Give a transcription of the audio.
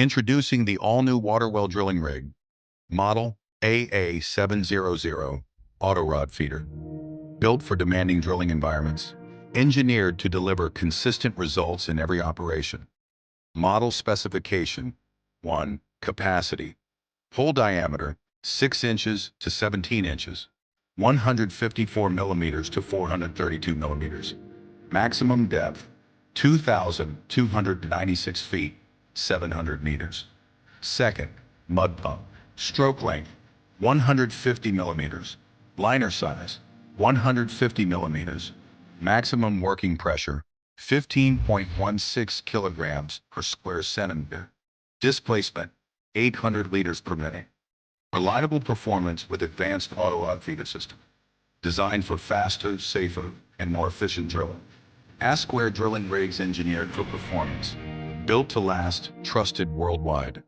Introducing the all-new water well drilling rig, model AA700 auto rod feeder. Built for demanding drilling environments, engineered to deliver consistent results in every operation. Model specification: 1. Capacity. Hole diameter, 6 inches to 17 inches, 154 millimeters to 432 millimeters. Maximum depth, 2,296 feet, 700 meters. Second, mud pump. Stroke length, 150 millimeters. Liner size, 150 millimeters. Maximum working pressure, 15.16 kilograms per square centimeter. Displacement, 800 liters per minute. Reliable performance with advanced auto rod feeder system. Designed for faster, safer, and more efficient drilling. Asquare drilling rigs engineered for performance. Built to last, trusted worldwide.